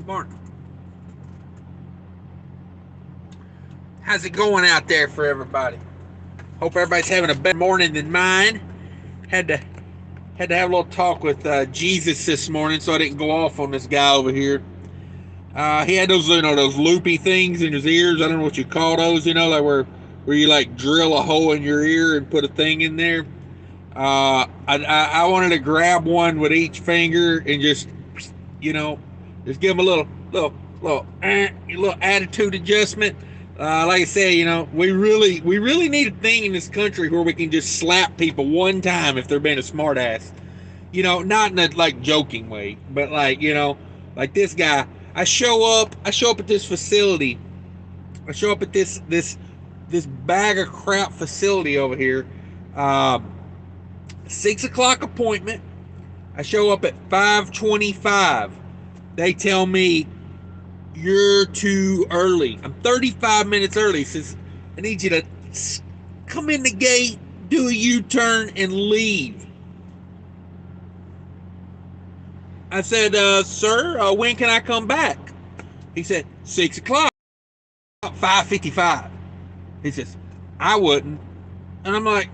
Morning. How's it going out there for everybody? Hope everybody's having a better morning than mine. Had to had to have a little talk with Jesus this morning, so I didn't go off on this guy over here. He had those those loopy things in his ears. I don't know what you call those. Like where you like drill a hole in your ear and put a thing in there. I wanted to grab one with each finger and you know just give him a little attitude adjustment. Like I said, we really need a thing in this country where we can just slap people one time if they're being a smartass. Not in a like joking way, but like this guy. I show up at this facility. I show up at this bag of crap facility over here. 6 o'clock appointment. I show up at 5:25. They tell me you're too early. I'm 35 minutes early. Says I need you to come in the gate, do a U-turn, and leave. I said, sir, when can I come back? He said, 6 o'clock, 5:55. He says, I wouldn't. And I'm like,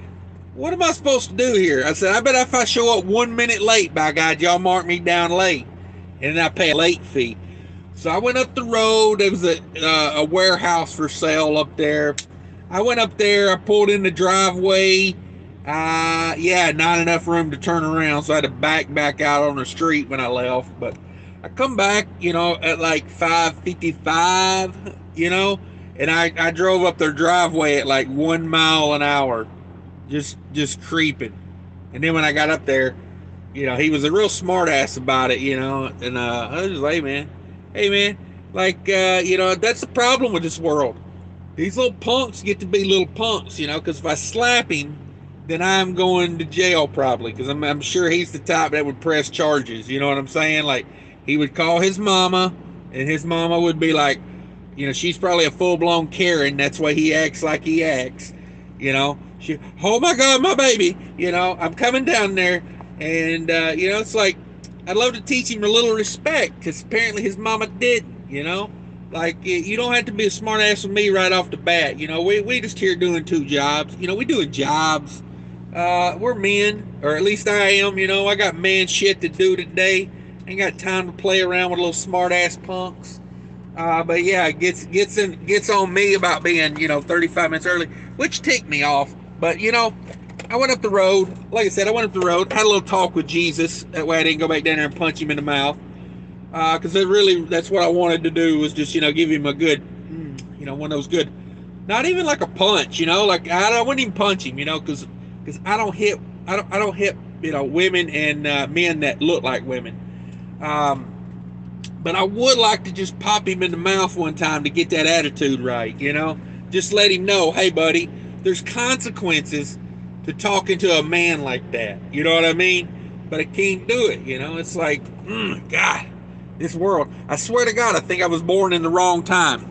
what am I supposed to do here? I said, I bet if I show up 1 minute late, by God, y'all mark me down late. And then I pay a late fee. So I went up the road. There was a warehouse for sale up there. I went up there. I pulled in the driveway. Not enough room to turn around, so I had to back out on the street when I left. But I come back, at like 5:55, and I drove up their driveway at like 1 mile an hour, just creeping. And then when I got up there, he was a real smart ass about it, and I was just like, hey man, like, that's the problem with this world. These little punks get to be little punks, because if I slap him, then I'm going to jail probably, because I'm sure he's the type that would press charges. You know what I'm saying? Like, he would call his mama, and his mama would be like, she's probably a full-blown Karen. That's why he acts like he acts. Oh my God, my baby. I'm coming down there, and it's like I'd love to teach him a little respect, because apparently his mama didn't. Like, you don't have to be a smart ass with me right off the bat. We just here doing two jobs. We doing jobs. We're men, or at least I am. I got man shit to do today. Ain't got time to play around with little smart ass punks. But yeah, it gets on me about being 35 minutes early, which ticked me off. But I went up the road. Like I said, I went up the road, had a little talk with Jesus. That way I didn't go back down there and punch him in the mouth. Because that's what I wanted to do, was just give him a good, one of those good, not even like a punch, like I wouldn't even punch him, because I don't hit women and men that look like women. But I would like to just pop him in the mouth one time to get that attitude right, just let him know, hey buddy, there's consequences to talking to a man like that, you know what I mean? But I can't do it, it's like, God. This world, I swear to God, I think I was born in the wrong time.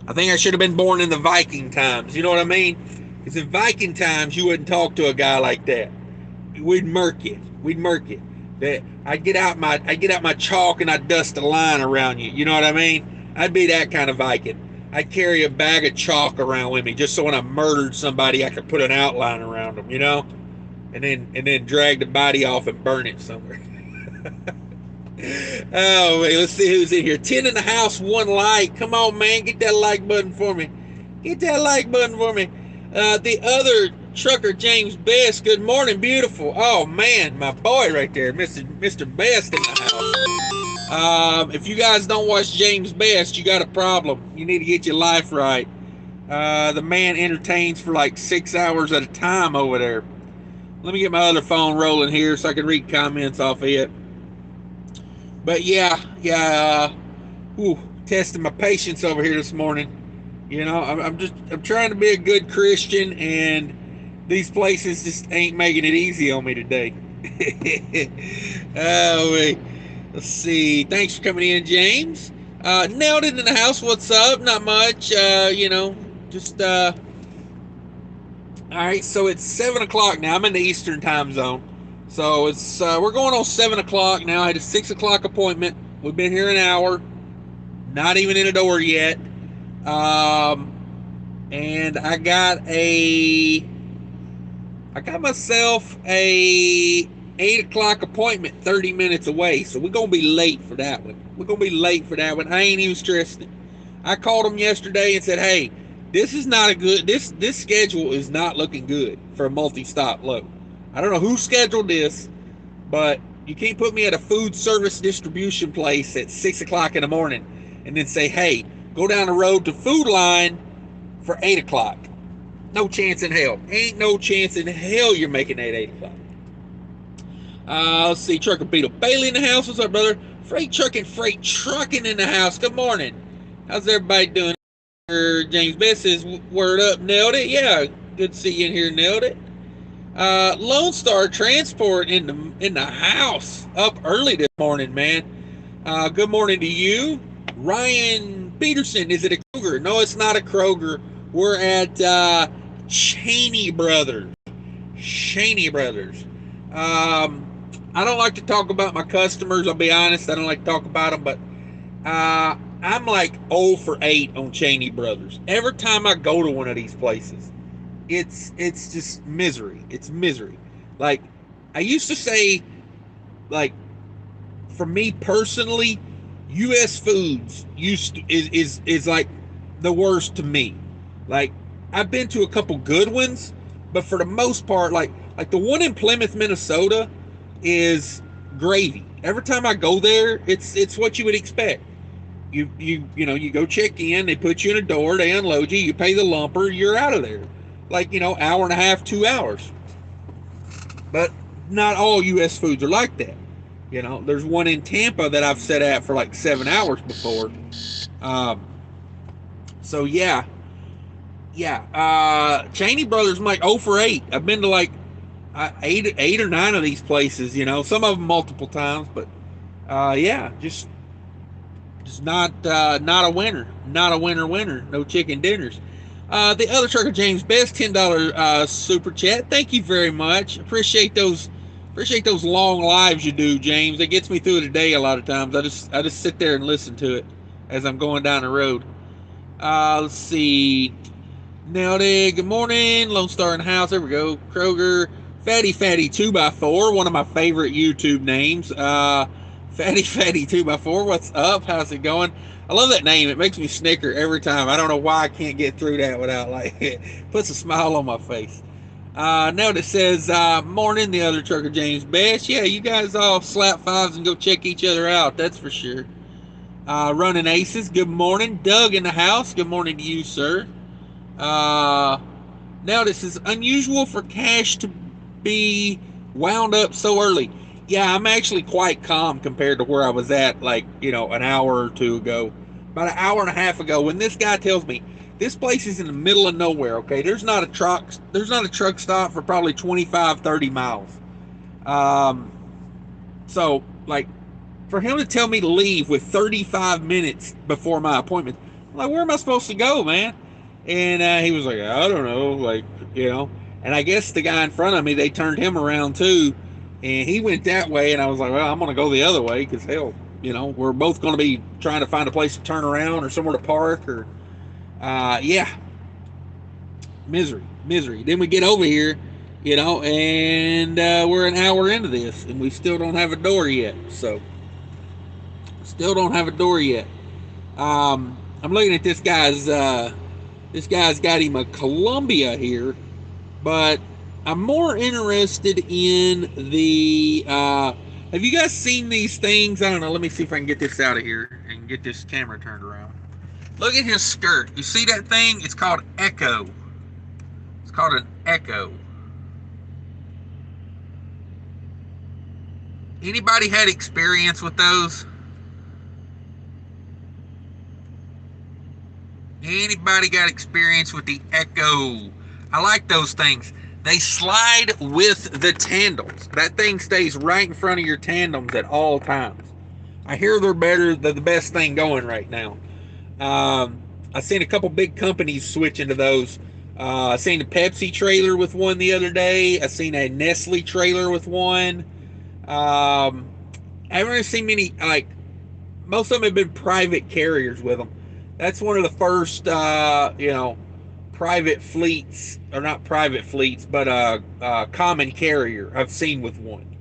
I think I should have been born in the Viking times. You know what I mean? Because in Viking times, you wouldn't talk to a guy like that. We'd murk you. That I'd get out my chalk and I'd dust a line around you. You know what I mean? I'd be that kind of Viking. I'd carry a bag of chalk around with me just so when I murdered somebody, I could put an outline around them. And then drag the body off and burn it somewhere. Oh, wait, let's see who's in here. 10 in the house, 1 like. Come on, man. Get that like button for me. The other trucker, James Best. Good morning, beautiful. Oh, man, my boy right there, Mr. Best in the house. If you guys don't watch James Best, you got a problem. You need to get your life right. The man entertains for like 6 hours at a time over there. Let me get my other phone rolling here so I can read comments off of it. But testing my patience over here this morning. I'm trying to be a good Christian, and these places just ain't making it easy on me today. Wait. Let's see. Thanks for coming in, James. Nailed it in the house. What's up? Not much. All right, so it's 7 o'clock now. I'm in the Eastern time zone. So we're going on 7 o'clock now. I had a 6 o'clock appointment. We've been here an hour. Not even in a door yet. And I got myself a 8 o'clock appointment 30 minutes away. So we're going to be late for that one. I ain't even stressed it. I called them yesterday and said, hey, this is not a good, this schedule is not looking good for a multi-stop load. I don't know who scheduled this, but you can't put me at a food service distribution place at 6 o'clock in the morning and then say, hey, go down the road to Food Line for 8 o'clock. No chance in hell. Ain't no chance in hell you're making that 8 o'clock. Let's see, Trucker Beetle Bailey in the house. What's up, brother? Freight trucking in the house. Good morning. How's everybody doing? James Best says, word up, nailed it. Yeah, good to see you in here, nailed it. Lone Star Transport in the house, up early this morning, man. Good morning to you. Ryan Peterson, is it a Kroger? No, it's not a Kroger. We're at Cheney Brothers. I don't like to talk about my customers, I'll be honest. I don't like to talk about them, but I'm like 0 for 8 on Cheney Brothers. Every time I go to one of these places, it's just misery. It's misery. Like, I used to say, like, for me personally, U.S. Foods is like the worst to me. Like, I've been to a couple good ones, but for the most part, like the one in Plymouth, Minnesota, is gravy. Every time I go there, it's what you would expect. You go check in, they put you in a door, they unload you, you pay the lumper, you're out of there. Like, hour and a half, 2 hours. But not all U.S. Foods are like that. There's one in Tampa that I've sat at for like 7 hours before. So yeah. Cheney Brothers, I'm like 0 for 8. I've been to like 8 or 9 of these places, some of them multiple times, but just not a winner. Not a winner. No chicken dinners. The other trucker, James Best, $10 super chat. Thank you very much. Appreciate those long lives you do, James. It gets me through the day a lot of times. I just sit there and listen to it as I'm going down the road. Let's see. Nailed it. Good morning. Lone Star in the house. There we go. Kroger. Fatty 2x4. One of my favorite YouTube names. Fatty 2x4. What's up? How's it going? I love that name. It makes me snicker every time. I don't know why I can't get through that without, like, it puts a smile on my face. Now it says, morning, the other trucker, James Best. Yeah, you guys all slap fives and go check each other out. That's for sure. Running Aces. Good morning. Doug in the house. Good morning to you, sir. Now this is unusual for cash to be wound up so early. Yeah, I'm actually quite calm compared to where I was at, like, an hour or two ago. About an hour and a half ago, when this guy tells me this place is in the middle of nowhere, okay? There's not a truck stop for probably 25, 30 miles. So, like, for him to tell me to leave with 35 minutes before my appointment, I'm like, where am I supposed to go, man? And he was like, I don't know, like, and I guess the guy in front of me, they turned him around too, and he went that way, and I was like, well, I'm going to go the other way, because hell, we're both going to be trying to find a place to turn around or somewhere to park, or, misery. Then we get over here, and we're an hour into this, and we still don't have a door yet, so, I'm looking at this guy's got him a Columbia here, but I'm more interested in the, have you guys seen these things? I don't know. Let me see if I can get this out of here and get this camera turned around. Look at his skirt. You see that thing? It's called Echo. It's called an Echo. Anybody had experience with those? Anybody got experience with the Echo? I like those things. They slide with the tandems. That thing stays right in front of your tandems at all times. I hear they're the best thing going right now. I've seen a couple big companies switch into those. I seen a Pepsi trailer with one the other day. I seen a Nestle trailer with one. I haven't really seen many, like, most of them have been private carriers with them. That's one of the first, private fleets, or not private fleets, but common carrier I've seen with one.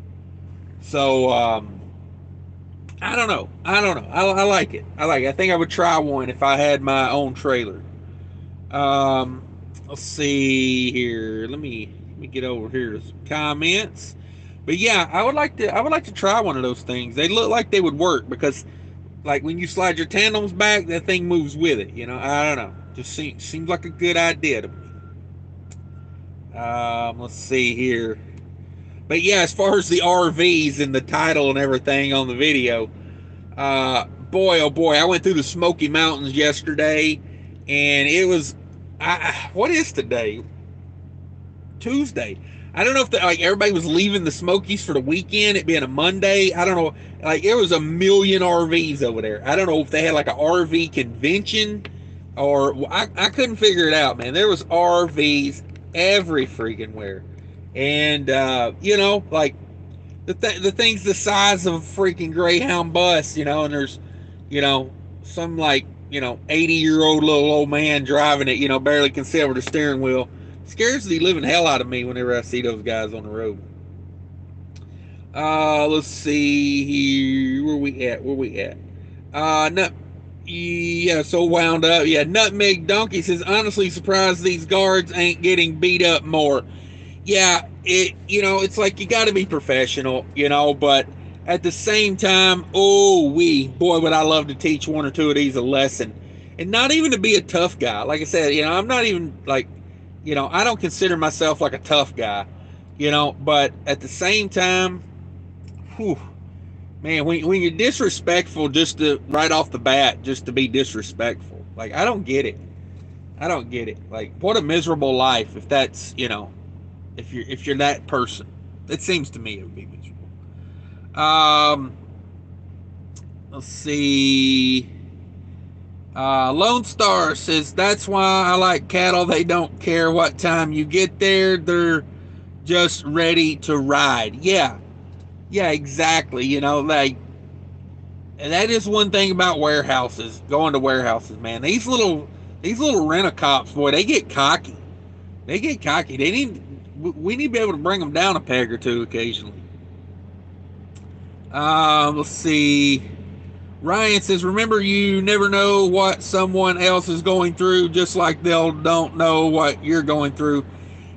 So I don't know. I like it. I like it. I think I would try one if I had my own trailer. Um, let's see here. Let me get over here to some comments. But yeah, I would like to try one of those things. They look like they would work because like when you slide your tandems back, that thing moves with it. I don't know. Just seems like a good idea to me. Let's see here. But yeah, as far as the RVs and the title and everything on the video, boy, oh boy, I went through the Smoky Mountains yesterday, and it was, what is today? Tuesday. I don't know if like everybody was leaving the Smokies for the weekend, it being a Monday. I don't know. Like there was a million RVs over there. I don't know if they had like an RV convention or I couldn't figure it out, man. There was RVs every freaking where, and like the thing's the size of a freaking Greyhound bus, and there's, some like 80-year-old little old man driving it, barely can see over the steering wheel. Scares the living hell out of me whenever I see those guys on the road. Let's see here. Where we at? Yeah, so wound up. Yeah, Nutmeg Donkey says, honestly surprised these guards ain't getting beat up more. Yeah, it's like you got to be professional, but at the same time, boy, would I love to teach one or two of these a lesson. And not even to be a tough guy. Like I said, I'm not even like, I don't consider myself like a tough guy, but at the same time, whew, man, when you're disrespectful just to right off the bat, just to be disrespectful, like I don't get it. I don't get it. Like, what a miserable life if that's, if you're that person. It seems to me it would be miserable. Let's see. Lone Star says, that's why I like cattle. They don't care what time you get there. They're just ready to ride. Yeah, exactly. Like, and that is one thing about warehouses, going to warehouses, man. These little rent-a-cops, boy, they get cocky. We need to be able to bring them down a peg or two occasionally. Let's see. Ryan says, remember, you never know what someone else is going through, just like don't know what you're going through.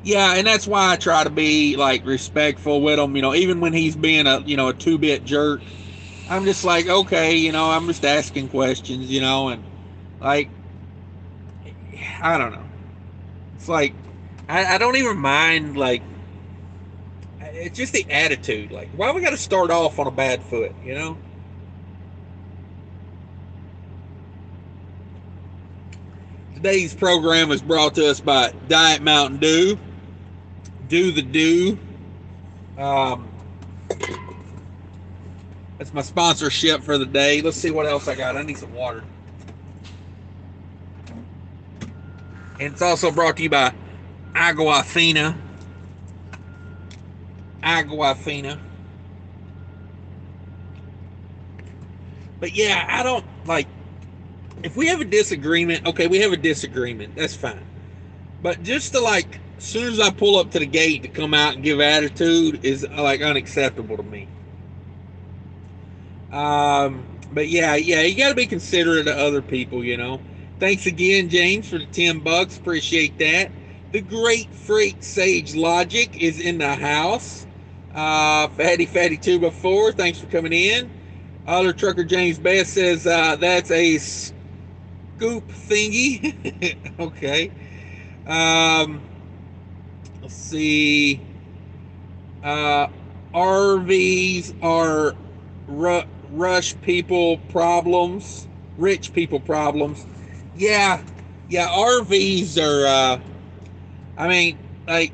Yeah, and that's why I try to be like respectful with him, even when he's being a two-bit jerk. I'm just like, okay, I'm just asking questions, and like, I don't know. It's like, I don't even mind, like, it's just the attitude. Like, why we got to start off on a bad foot, Today's program is brought to us by Diet Mountain Dew. Do the do. That's my sponsorship for the day. Let's see what else I got. I need some water. And it's also brought to you by Aguafina. But yeah, I don't like, if we have a disagreement, okay, we have a disagreement. That's fine. But just to like, as soon as I pull up to the gate to come out and give attitude is like unacceptable to me. But yeah, you got to be considerate of other people, Thanks again, James, for the $10. Appreciate that. The Great Freight Sage Logic is in the house. Fatty 2x4, thanks for coming in. Other Trucker James Bass says, that's a scoop thingy. Okay. Let's see. RVs are rich people problems. Yeah, RVs are, I mean, like,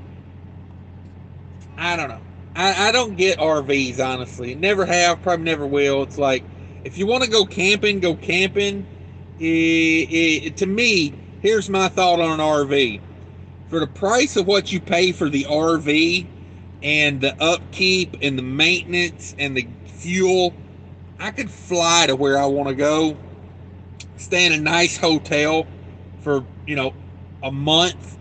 I don't know. I don't get RVs, honestly. Never have, probably never will. It's like, if you want to go camping, go camping. To me, here's my thought on an RV. For the price of what you pay for the RV and the upkeep and the maintenance and the fuel, I could fly to where I want to go, stay in a nice hotel for, a month,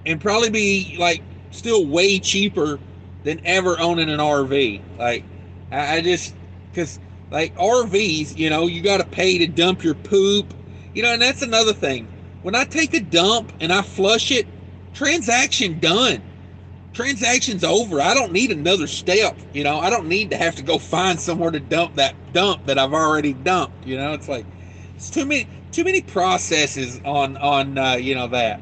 and probably be like still way cheaper than ever owning an RV. Like, I just, because like RVs, you got to pay to dump your poop, and that's another thing. When I take a dump and I flush it, transaction done. Transaction's over. I don't need another step. I don't need to have to go find somewhere to dump that I've already dumped. It's like it's too many processes on that.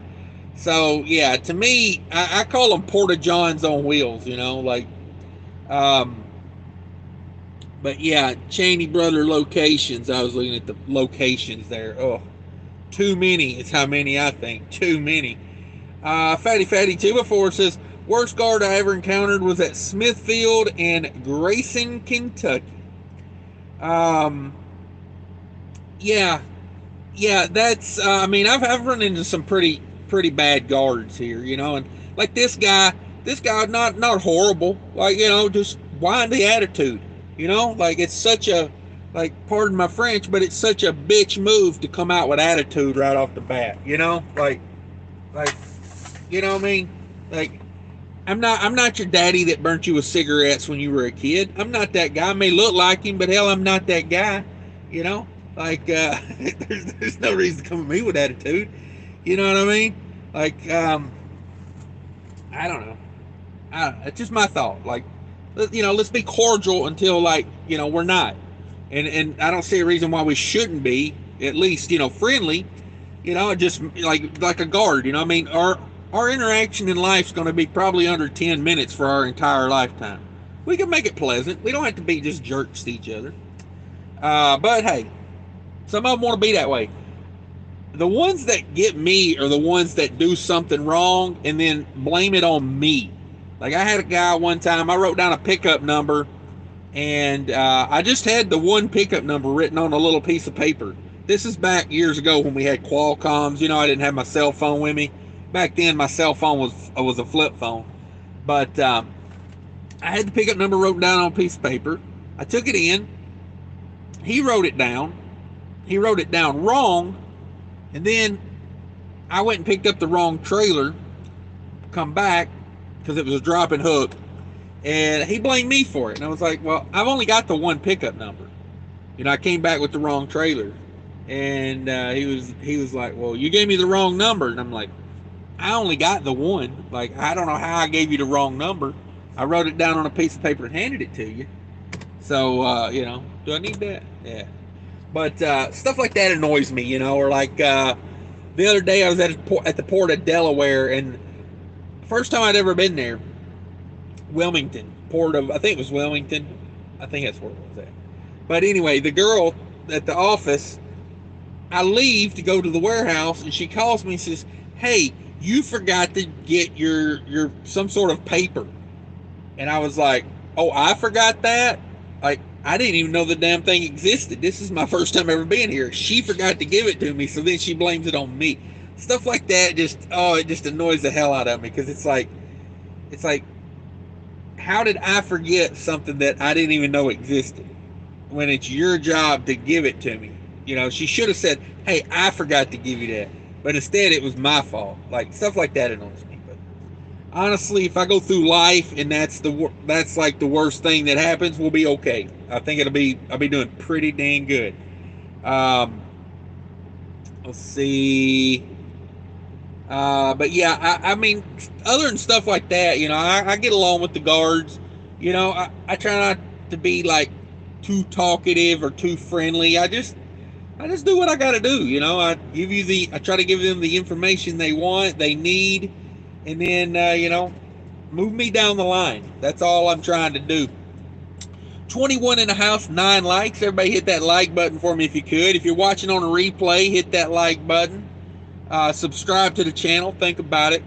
So yeah, to me, I call them Porta Johns on wheels. But yeah, Cheney Brother locations. I was looking at the locations there. Oh, too many. It's how many I think. Too many. Fatty 2 says, worst guard I ever encountered was at Smithfield and Grayson, Kentucky. Yeah, that's. I've run into some pretty bad guards here, and like this guy not horrible, like just windy attitude, like it's such a, like, pardon my French, but it's such a bitch move to come out with attitude right off the bat, like, you know what I mean, like. I'm not your daddy that burnt you with cigarettes when you were a kid. I'm not that guy. I may look like him, but hell, I'm not that guy. Like, there's no reason to come at me with attitude. You know what I mean? Like, I don't know. It's just my thought. Like, let's be cordial until, like, we're not. And I don't see a reason why we shouldn't be, at least, friendly. Just like a guard. I mean, our interaction in life is going to be probably under 10 minutes for our entire lifetime. We can make it pleasant. We don't have to be just jerks to each other. But hey, some of them want to be that way. The ones that get me are the ones that do something wrong and then blame it on me. Like, I had a guy one time, I wrote down a pickup number, and I just had the one pickup number written on a little piece of paper. This is back years ago when we had Qualcomms. I didn't have my cell phone with me. Back then, my cell phone was a flip phone. But I had the pickup number wrote down on a piece of paper. I took it in. He wrote it down. He wrote it down wrong. And then I went and picked up the wrong trailer, come back, because it was a dropping hook. And he blamed me for it. And I was like, well, I've only got the one pickup number. I came back with the wrong trailer. And he was like, well, you gave me the wrong number. And I'm like, I only got the one. Like, I don't know how I gave you the wrong number. I wrote it down on a piece of paper and handed it to you. So, do I need that? Yeah. But stuff like that annoys me, or like the other day I was at the port of Delaware, and first time I'd ever been there, Wilmington, I think it was Wilmington. I think that's where it was at. But anyway, the girl at the office, I leave to go to the warehouse, and she calls me and says, hey, you forgot to get your some sort of paper. And I was like, oh, I forgot that? Like, I didn't even know the damn thing existed. This is my first time ever being here. She forgot to give it to me, so then she blames it on me. Stuff like that it just annoys the hell out of me, because it's like, how did I forget something that I didn't even know existed when it's your job to give it to me? She should have said, hey, I forgot to give you that. But instead, it was my fault. Like, stuff like that annoys me. But honestly, if I go through life and that's like the worst thing that happens, we'll be okay. I think I'll be doing pretty dang good. Let's see. But yeah, I mean, other than stuff like that, I get along with the guards. I try not to be like too talkative or too friendly. I just do what I got to do. I try to give them the information they want, they need, and then, move me down the line. That's all I'm trying to do. 21 in the house, 9 likes. Everybody hit that like button for me if you could. If you're watching on a replay, hit that like button. Subscribe to the channel. Think about it.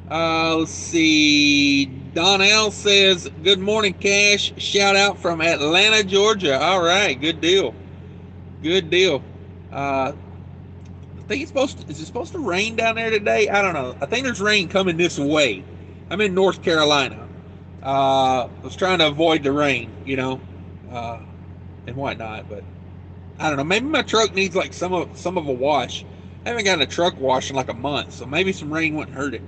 Let's see. Donnell says, good morning, Cash. Shout out from Atlanta, Georgia. All right, good deal. Good deal. I think is it supposed to rain down there today? I don't know. I think there's rain coming this way. I'm in North Carolina. I was trying to avoid the rain, and whatnot. But I don't know. Maybe my truck needs like some of a wash. I haven't gotten a truck wash in like a month, so maybe some rain wouldn't hurt it.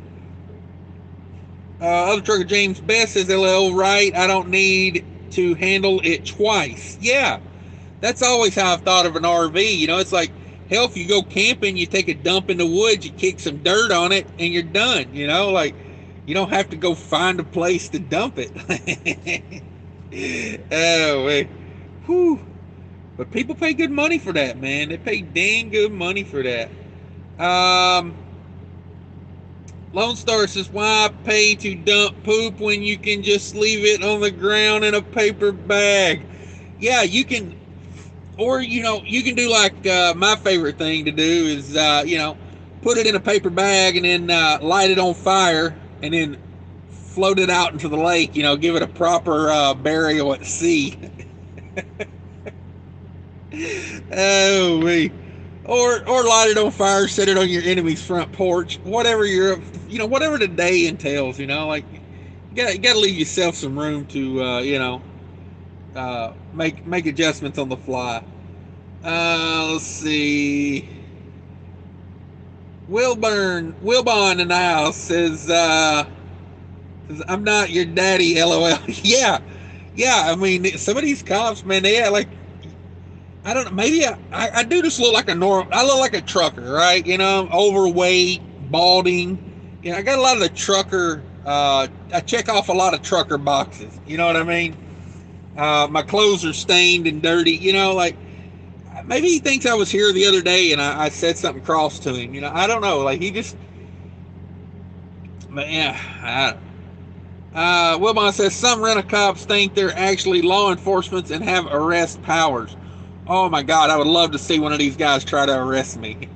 Other trucker James Best says, "LL, right? I don't need to handle it twice." Yeah, that's always how I've thought of an RV. You know, it's like, hell, if you go camping, you take a dump in the woods, you kick some dirt on it, and you're done. You know, like, you don't have to go find a place to dump it. Oh, wait. Whew. But people pay good money for that, man. They pay dang good money for that. Lone Star says, why pay to dump poop when you can just leave it on the ground in a paper bag? Yeah, you can, or, you know, you can do like my favorite thing to do is, you know, put it in a paper bag and then light it on fire and then float it out into the lake, you know, give it a proper burial at sea. Oh, wait. Or light it on fire, set it on your enemy's front porch, whatever you know, whatever the day entails, you know, like, you gotta leave yourself some room to, you know, make adjustments on the fly. Let's see. Wilbon in the house says, I'm not your daddy, LOL. Yeah. I mean, some of these cops, man, they like, I don't know. Maybe I do just look like a normal. I look like a trucker, right? You know, I'm overweight, balding. You know, I got a lot of the trucker. I check off a lot of trucker boxes. You know what I mean? My clothes are stained and dirty. You know, like, maybe he thinks I was here the other day and I said something cross to him. You know, I don't know. Like, he just. But yeah. Wilbon says some rent-a-cops think they're actually law enforcement and have arrest powers. Oh my God, I would love to see one of these guys try to arrest me.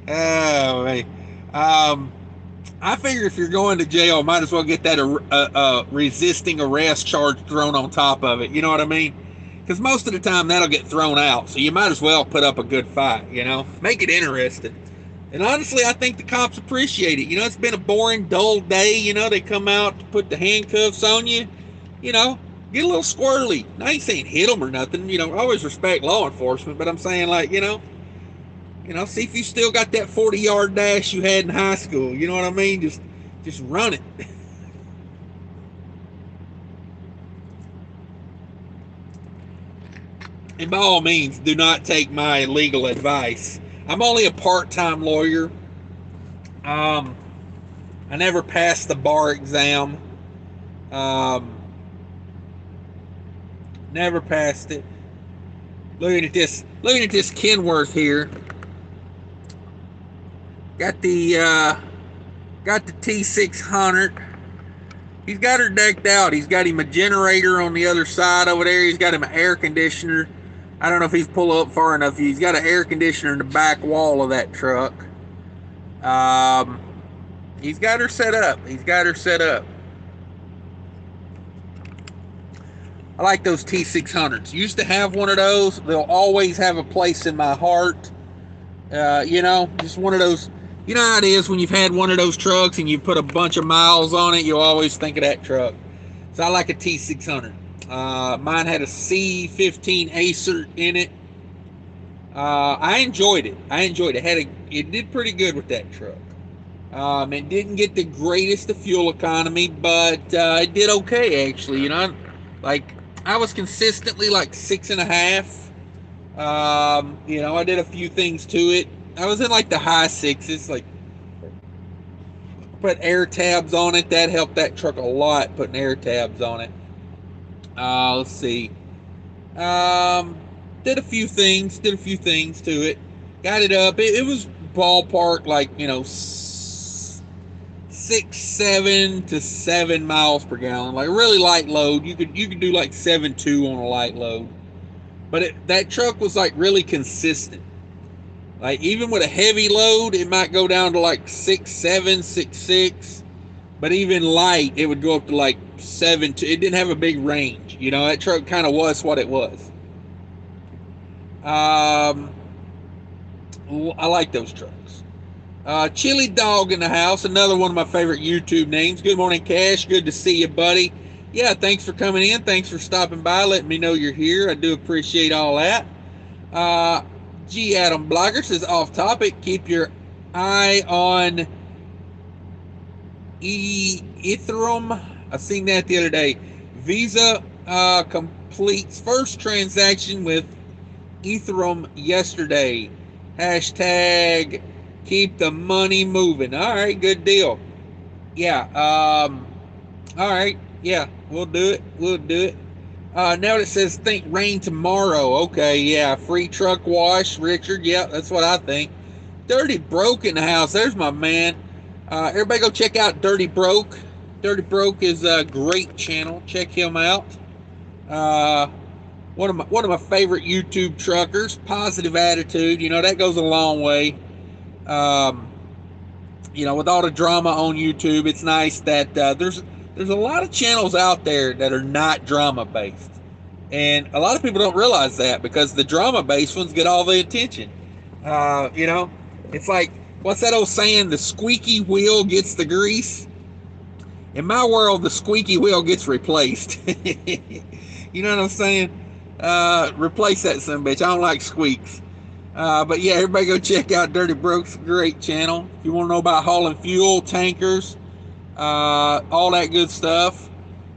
Oh, man. I figure if you're going to jail, might as well get that resisting arrest charge thrown on top of it. You know what I mean? Because most of the time that'll get thrown out. So you might as well put up a good fight, you know? Make it interesting. And honestly, I think the cops appreciate it. You know, it's been a boring, dull day. You know, they come out to put the handcuffs on you. You know, get a little squirrely. I ain't saying hit them or nothing. You know, I always respect law enforcement, but I'm saying, like, you know, see if you still got that 40-yard dash you had in high school. You know what I mean? Just run it. And by all means, do not take my legal advice. I'm only a part-time lawyer. I never passed the bar exam. Never passed it. Looking at this Kenworth here. Got the T600. He's got her decked out. He's got him a generator on the other side over there. He's got him an air conditioner. I don't know if he's pulled up far enough. He's got an air conditioner in the back wall of that truck. He's got her set up. I like those T600s. Used to have one of those. They'll always have a place in my heart. You know, just one of those. You know how it is when you've had one of those trucks and you put a bunch of miles on it, you always think of that truck. So I like a T600. Mine had a C15 Acer in it. I enjoyed it. It did pretty good with that truck. It didn't get the greatest of fuel economy, but it did okay, actually. You know, like, I was consistently like 6.5. You know, I did a few things to it. I was in like the high sixes, like, put air tabs on it. That helped that truck a lot, putting air tabs on it. Let's see. Did a few things to it. Got it up. It was ballpark, like, you know, 6, 7 to 7 miles per gallon. Like, really light load. You could do like 7.2 on a light load. But that truck was like really consistent. Like, even with a heavy load, it might go down to like 6.7, 6.6. But even light, it would go up to like 7.2. It didn't have a big range. You know, that truck kind of was what it was. I like those trucks. Chili Dog in the house, another one of my favorite YouTube names. Good morning, Cash. Good to see you, buddy. yeah, thanks for coming in. Thanks for stopping by, letting me know you're here. I do appreciate all that. Uh, G. Adam Blogger says, off topic, keep your eye on Ethereum. I seen that the other day. Visa completes first transaction with Ethereum yesterday. Hashtag keep the money moving. All right, good deal. Yeah. All right. Yeah, we'll do it. We'll do it. Now it says think rain tomorrow. Okay, yeah. Free truck wash, Richard. Yeah, that's what I think. Dirty Broke in the house. There's my man. Everybody go check out Dirty Broke. Dirty Broke is a great channel. Check him out. Uh, one of my favorite YouTube truckers. Positive attitude. You know, that goes a long way. Um, you know, with all the drama on YouTube, it's nice that there's a lot of channels out there that are not drama based, and a lot of people don't realize that because the drama based ones get all the attention. You know, it's like, what's that old saying? The squeaky wheel gets the grease. In my world, the squeaky wheel gets replaced. You know what I'm saying? Replace that son of a bitch. I don't like squeaks. But yeah, everybody go check out Dirty Broke's great channel. If you want to know about hauling fuel, tankers, all that good stuff.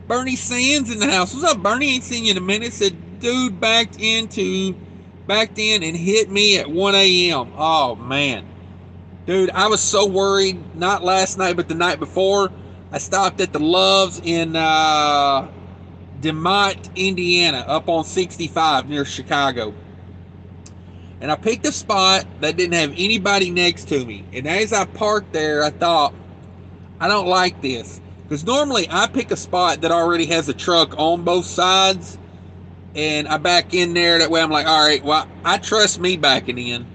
Bernie Sands in the house. What's up, Bernie? Ain't seen you in a minute. Said, dude backed in and hit me at 1 a.m. Oh, man. Dude, I was so worried. Not last night, but the night before. I stopped at the Loves in DeMott, Indiana, up on 65 near Chicago. And I picked a spot that didn't have anybody next to me. And as I parked there, I thought, I don't like this. Because normally I pick a spot that already has a truck on both sides. And I back in there. That way I'm like, all right, well, I trust me backing in.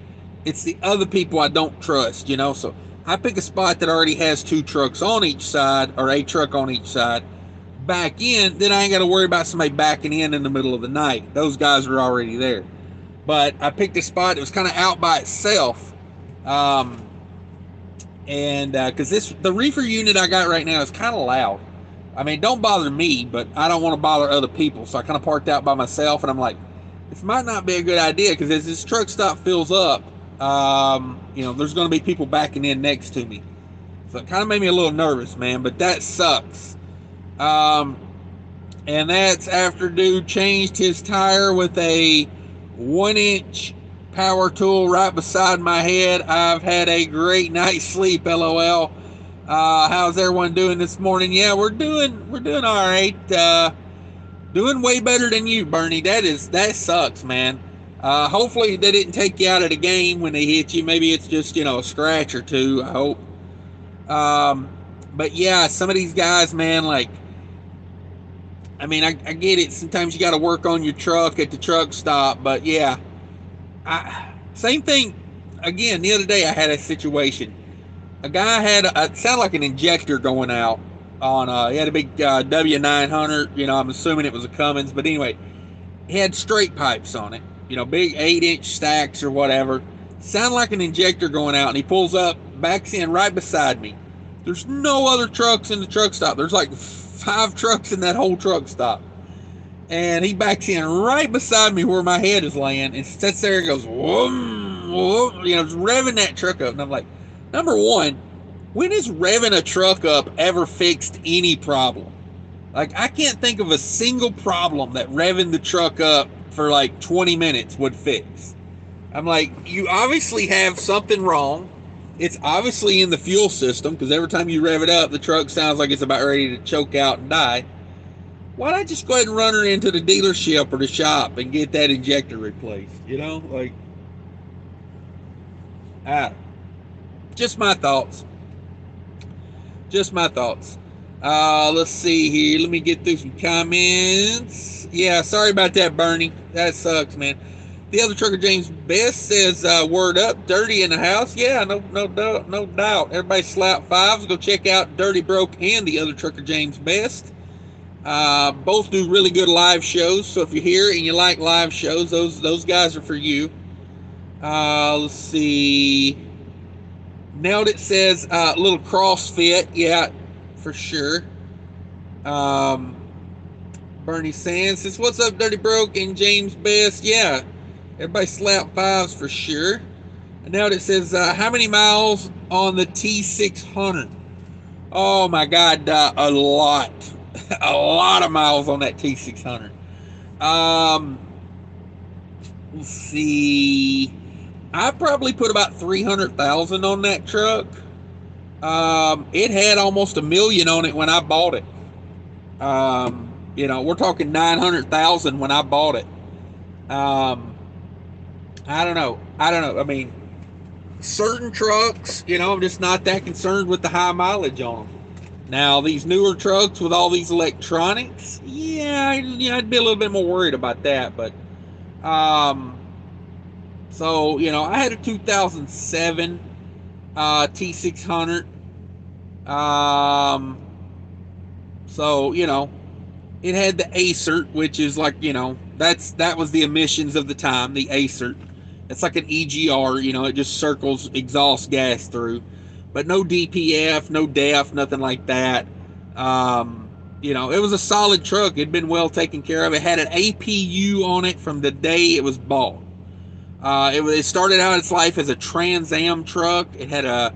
It's the other people I don't trust, you know. So I pick a spot that already has two trucks on each side, or a truck on each side. Back in, then I ain't got to worry about somebody backing in the middle of the night. Those guys are already there. But I picked a spot that was kind of out by itself. And because the reefer unit I got right now is kind of loud. I mean, don't bother me, but I don't want to bother other people. So I kind of parked out by myself, and I'm like, this might not be a good idea, because as this truck stop fills up, you know, there's going to be people backing in next to me. So it kind of made me a little nervous, man, but that sucks. And that's after dude changed his tire with a 1-inch power tool right beside my head. I've had a great night's sleep, LOL. How's everyone doing this morning? Yeah, we're doing all right. Doing way better than you, Bernie. That sucks, man. Hopefully they didn't take you out of the game when they hit you. Maybe it's just, you know, a scratch or two, I hope. But yeah, some of these guys, man, like, I mean, I get it. Sometimes you got to work on your truck at the truck stop, but yeah. Same thing. Again, the other day I had a situation. A guy had it sounded like an injector going out on. He had a big W900. You know, I'm assuming it was a Cummins, but anyway, he had straight pipes on it. You know, big 8-inch stacks or whatever. Sounded like an injector going out, and he pulls up, backs in right beside me. There's no other trucks in the truck stop. There's like 5 trucks in that whole truck stop. And he backs in right beside me where my head is laying and sits there and goes, whoom, whoom, you know, just revving that truck up. And I'm like, number one, when has revving a truck up ever fixed any problem? Like, I can't think of a single problem that revving the truck up for like 20 minutes would fix. I'm like, you obviously have something wrong. It's obviously in the fuel system, because every time you rev it up, the truck sounds like it's about ready to choke out and die. Why not just go ahead and run her into the dealership or the shop and get that injector replaced? You know, like, just my thoughts. Just my thoughts. Let's see here. Let me get through some comments. Yeah, sorry about that, Bernie. That sucks, man. The other trucker, James Best, says, word up, Dirty in the house. Yeah, no doubt. Everybody slap fives. Go check out Dirty Broke and the other trucker, James Best. Both do really good live shows. So if you're here and you like live shows, those guys are for you. Let's see. Nailed It says, a little CrossFit. Yeah, for sure. Bernie Sands says, "What's up, Dirty Broke and James Best?" Yeah, everybody slap fives for sure. And now it says, "How many miles on the T600?" Oh my God, a lot, a lot of miles on that T600. Let's see. I probably put about 300,000 on that truck. It had almost 1 million on it when I bought it. We're talking 900,000 when I bought it. I don't know. I mean, certain trucks, I'm just not that concerned with the high mileage on them. Now, these newer trucks with all these electronics, yeah, I'd be a little bit more worried about that. But, I had a 2007 T600. It had the ACERT, which is like, that was the emissions of the time, the ACERT. It's like an EGR, it just circles exhaust gas through. But no DPF, no DEF, nothing like that. It was a solid truck. It'd been well taken care of. It had an APU on it from the day it was bought. It started out its life as a Trans Am truck. It had a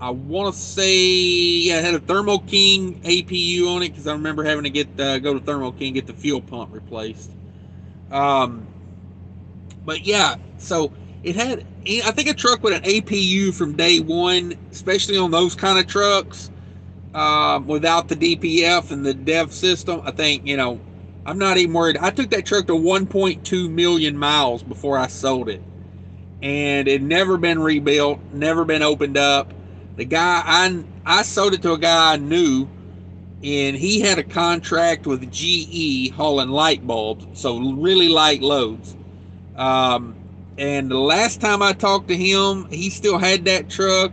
I want to say, yeah, it had a Thermo King APU on it because I remember having to go to Thermo King get the fuel pump replaced. But yeah, so it had, I think, a truck with an APU from day one, especially on those kind of trucks, without the DPF and the DEF system. I think, I'm not even worried. I took that truck to 1.2 million miles before I sold it, and it never been rebuilt, never been opened up. The guy, I sold it to a guy I knew, and he had a contract with GE hauling light bulbs, so really light loads. And the last time I talked to him, he still had that truck,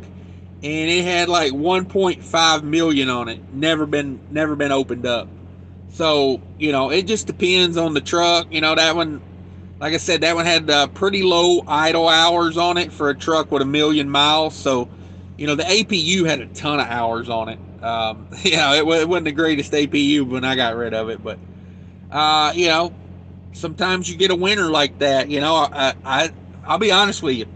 and it had like 1.5 million on it. Never been opened up. So it just depends on the truck. That one, like I said, that one had pretty low idle hours on it for a truck with 1 million miles. So the APU had a ton of hours on it. It wasn't the greatest APU when I got rid of it, but sometimes you get a winner like that. I'll be honest with you.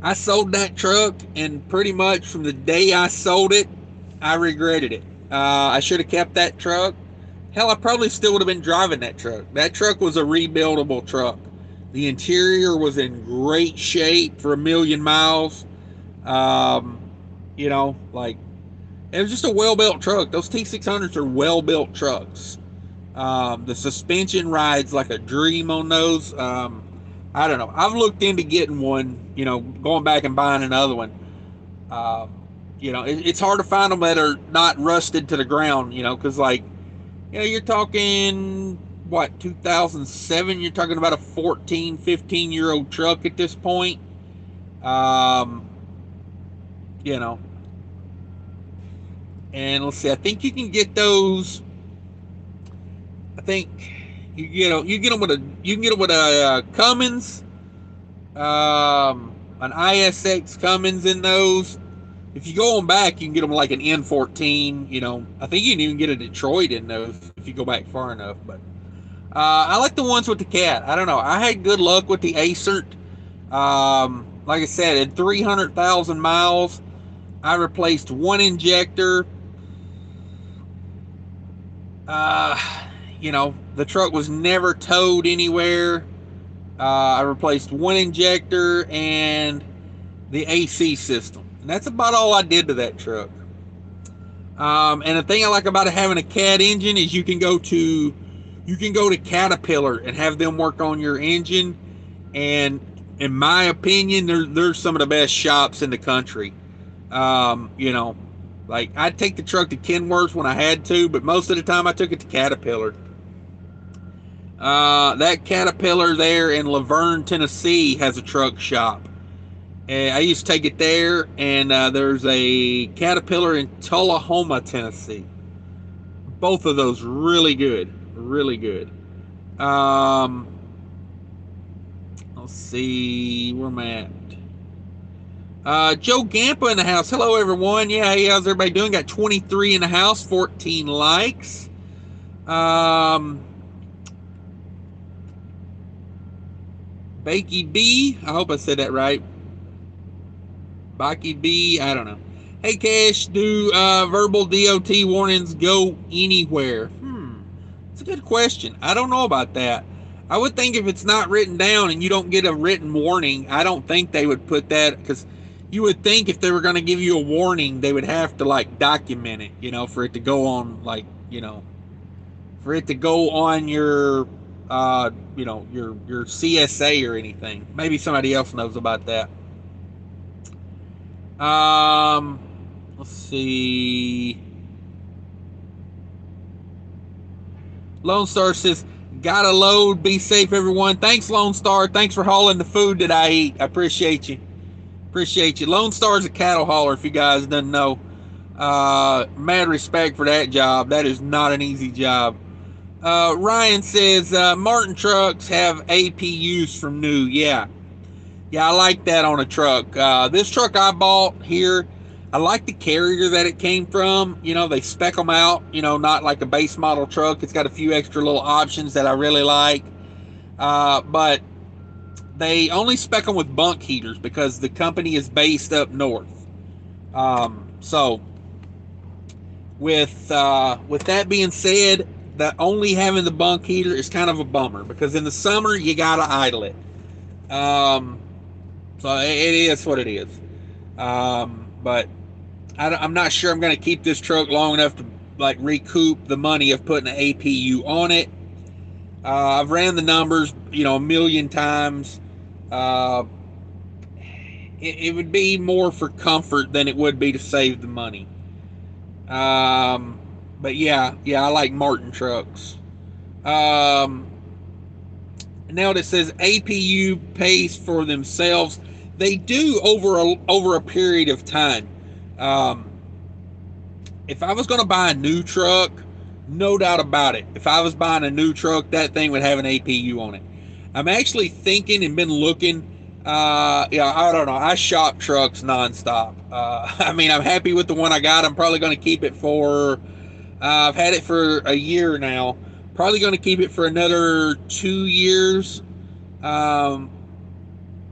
I sold that truck, and pretty much from the day I sold it, I regretted it. I should have kept that truck. Hell, I probably still would have been driving that truck. That truck was a rebuildable truck. The interior was in great shape for 1 million miles. It was just a well-built truck. Those T600s are well-built trucks. The suspension rides like a dream on those. I don't know. I've looked into getting one, going back and buying another one. It's hard to find them that are not rusted to the ground, because you're talking, what, 2007? You're talking about a 14, 15-year-old truck at this point. And let's see, I think you can get those. I think you get them with a Cummins, an ISX Cummins in those. If you go on back, you can get them like an N14. I think you can even get a Detroit in those if you go back far enough. But I like the ones with the cat. I don't know. I had good luck with the ACERT. Like I said, at 300,000 miles, I replaced one injector. The truck was never towed anywhere. I replaced one injector and the AC system. And that's about all I did to that truck. And the thing I like about having a Cat engine is you can go to Caterpillar and have them work on your engine. And in my opinion, they're some of the best shops in the country. I'd take the truck to Kenworth when I had to, but most of the time I took it to Caterpillar. That Caterpillar there in Laverne, Tennessee has a truck shop. And I used to take it there, and there's a Caterpillar in Tullahoma, Tennessee. Both of those really good. Really good. Let's see where I'm at. Joe Gampa in the house. Hello, everyone. Yeah, hey, how's everybody doing? Got 23 in the house, 14 likes. Bakey B. I hope I said that right. Bakey B. I don't know. Hey, Cash, do verbal DOT warnings go anywhere? It's a good question. I don't know about that. I would think if it's not written down and you don't get a written warning, I don't think they would put that, because you would think if they were going to give you a warning, they would have to like document it, you know, for it to go on, like, you know, for it to go on your, you know, your CSA or anything. Maybe somebody else knows about that. Let's see. Lone Star says, gotta load, be safe, everyone. Thanks, Lone Star. Thanks for hauling the food that I eat. I appreciate you. Appreciate you. Lone Star's a cattle hauler, if you guys didn't know. Mad respect for that job. That is not an easy job. Ryan says, Martin trucks have APUs from new. Yeah, I like that on a truck. This truck I bought here, I like the carrier that it came from. You know, they spec them out, you know, not like a base model truck. It's got a few extra little options that I really like. But they only spec them with bunk heaters because the company is based up north. So with that being said, that only having the bunk heater is kind of a bummer, because in the summer you gotta idle it. So it is what it is. But I'm not sure I'm going to keep this truck long enough to like recoup the money of putting an APU on it. I've ran the numbers, you know, a million times. It would be more for comfort than it would be to save the money. But yeah, I like Martin trucks. Now it says APU pays for themselves. They do over a period of time. If I was going to buy a new truck, no doubt about it, if I was buying a new truck, that thing would have an APU on it. I'm actually thinking and been looking. Yeah, I don't know. I shop trucks nonstop. I mean, I'm happy with the one I got. I'm probably going to keep it for. I've had it for a year now. Probably going to keep it for another 2 years.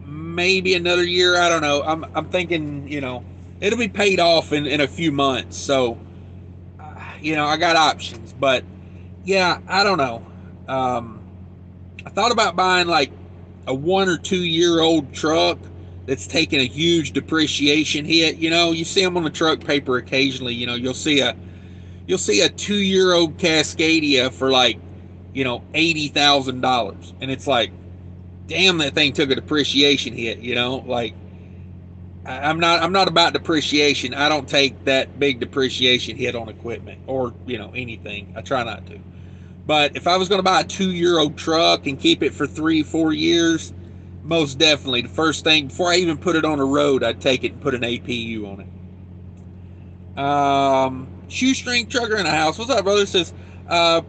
Maybe another year. I don't know. I'm thinking, you know, it'll be paid off in a few months. So, you know, I got options. But yeah, I don't know. I thought about buying like a 1 or 2 year old truck that's taking a huge depreciation hit. You know, you see them on the truck paper occasionally. You know, you'll see a 2-year-old Cascadia for like, you know, $80,000, and it's like, damn, that thing took a depreciation hit. You know, like I'm not about depreciation. I don't take that big depreciation hit on equipment or, you know, anything. I try not to. But if I was going to buy a 2-year-old truck and keep it for 3-4 years, most definitely the first thing before I even put it on the road, I'd take it and put an APU on it. Shoestring trucker in the house. What's up, brother? It says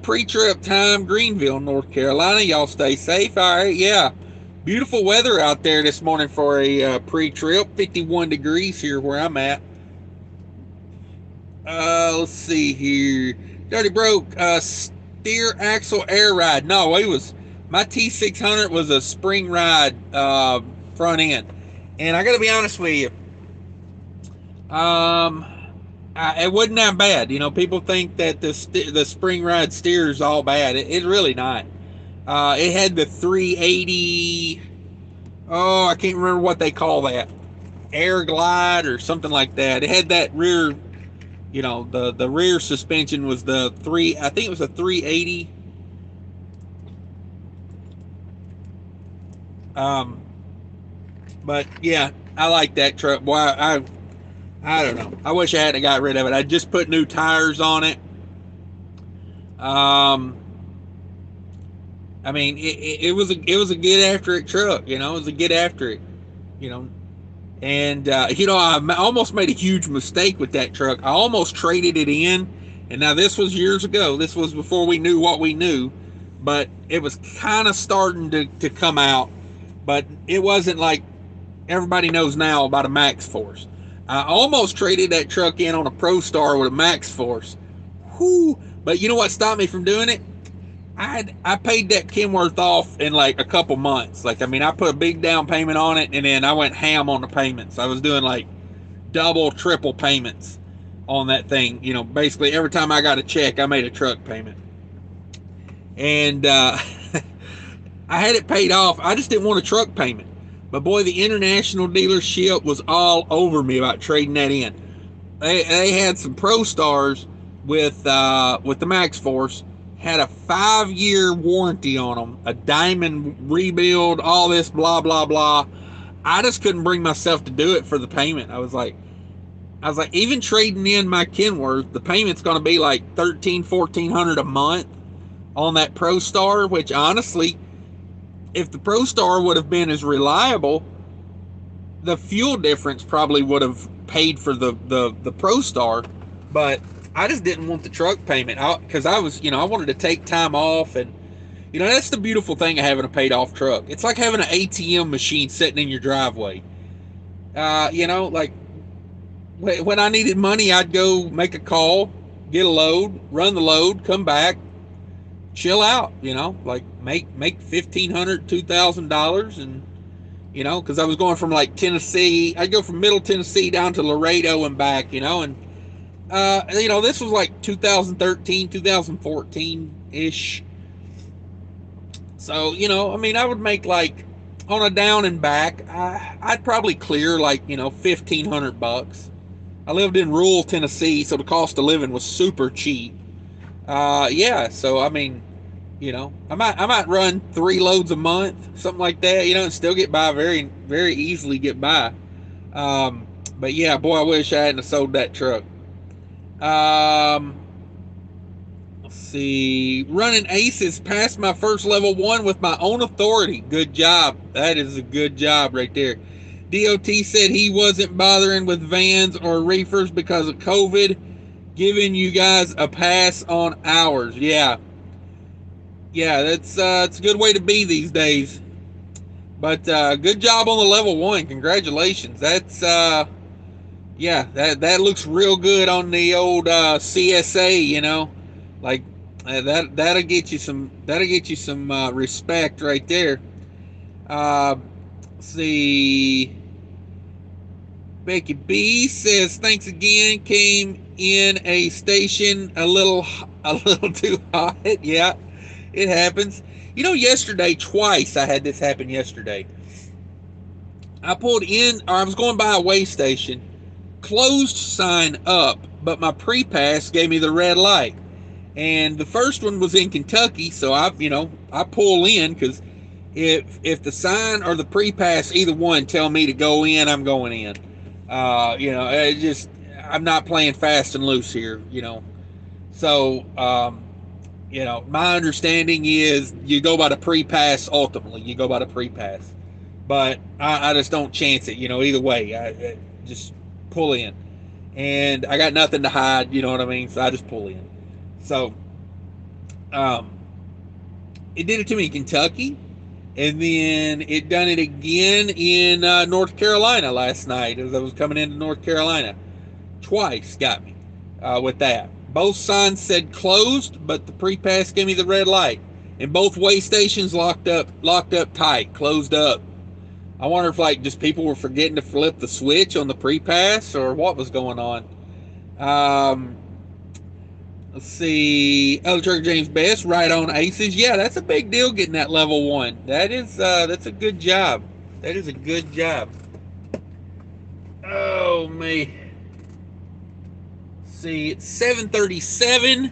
pre-trip time, Greenville, North Carolina. Y'all stay safe. All right, yeah. Beautiful weather out there this morning for a pre-trip. 51 degrees here where I'm at. Let's see here. Dirty Broke. Steer axle air ride. No, it was my T600 was a spring ride front end, and I got to be honest with you. It wasn't that bad. You know, people think that the spring ride steer is all bad. It's really not. It had the 380. Oh, I can't remember what they call that. Air glide or something like that. It had that rear, you know, the rear suspension was I think it was a 380. But yeah, I like that truck. Boy, I don't know. I wish I hadn't got rid of it. I just put new tires on it. I mean, it was a get after it truck. You know, it was a get after it. You know, and you know, I almost made a huge mistake with that truck. I almost traded it in, and now this was years ago. This was before we knew what we knew, but it was kind of starting to come out. But it wasn't like everybody knows now about a Max Force. I almost traded that truck in on a Pro Star with a Max Force. Whew. But you know what stopped me from doing it? I paid that Kenworth off in like a couple months. Like, I mean, I put a big down payment on it, and then I went ham on the payments. I was doing like double, triple payments on that thing. You know, basically every time I got a check, I made a truck payment. And I had it paid off. I just didn't want a truck payment. But boy, the international dealership was all over me about trading that in. They had some Pro Stars with the Max Force. Had a 5-year warranty on them, a diamond rebuild, all this blah blah blah. I just couldn't bring myself to do it for the payment. I was like, even trading in my Kenworth, the payment's going to be like $1,300-$1,400 a month on that Pro Star. Which honestly, if the Pro Star would have been as reliable, the fuel difference probably would have paid for the Pro Star. But I just didn't want the truck payment because I was, I wanted to take time off. And, that's the beautiful thing of having a paid off truck. It's like having an ATM machine sitting in your driveway. Like when I needed money, I'd go make a call, get a load, run the load, come back, chill out, like make $1,500, $2,000. And, because I was going from like Tennessee, I'd go from Middle Tennessee down to Laredo and back, and this was like 2013, 2014-ish. So, I would make like, on a down and back, I'd probably clear like, $1,500. I lived in rural Tennessee, so the cost of living was super cheap. So, I might run 3 loads a month, something like that, and still get by, very, very easily get by. But yeah, boy, I wish I hadn't sold that truck. Let's see. Running aces past my first level 1 with my own authority. Good job. That is a good job right there. DOT said he wasn't bothering with vans or reefers because of COVID, giving you guys a pass on hours. Yeah, that's it's a good way to be these days. But good job on the level 1. Congratulations. That's that looks real good on the old CSA, like that'll get you some respect right there. Let's see. Becky B says thanks again. Came in a station a little too hot. Yeah, it happens. Yesterday twice I had this happen yesterday. I pulled in, or I was going by a weigh station. Closed sign up, but my pre-pass gave me the red light. And the first one was in Kentucky, so I pull in because if the sign or the pre-pass, either one, tell me to go in, I'm going in. I'm not playing fast and loose here, So, my understanding is you go by the pre-pass ultimately. You go by the pre-pass. But I just don't chance it, either way. I just pull in. And I got nothing to hide, you know what I mean? So I just pull in. So, it did it to me in Kentucky. And then it done it again in North Carolina last night as I was coming into North Carolina. Twice got me with that. Both signs said closed, but the pre-pass gave me the red light. And both weigh stations locked up tight, closed up. I wonder if just people were forgetting to flip the switch on the pre-pass or what was going on. Let's see. Other Trucker James Best, right on aces. Yeah, that's a big deal getting that level 1. That's a good job. That is a good job. Oh me. See, it's 7:37.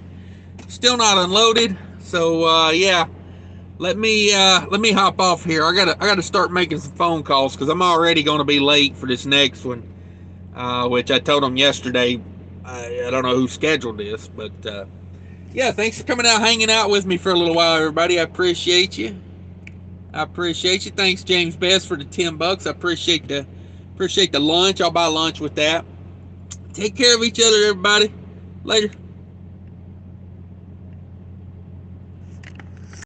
Still not unloaded. So yeah. Let me hop off here. I gotta start making some phone calls because I'm already going to be late for this next one, which I told them yesterday. I don't know who scheduled this, but yeah, thanks for coming out, hanging out with me for a little while, everybody. I appreciate you. Thanks, James Best, for the $10. I appreciate the lunch. I'll buy lunch with that. Take care of each other, everybody. Later.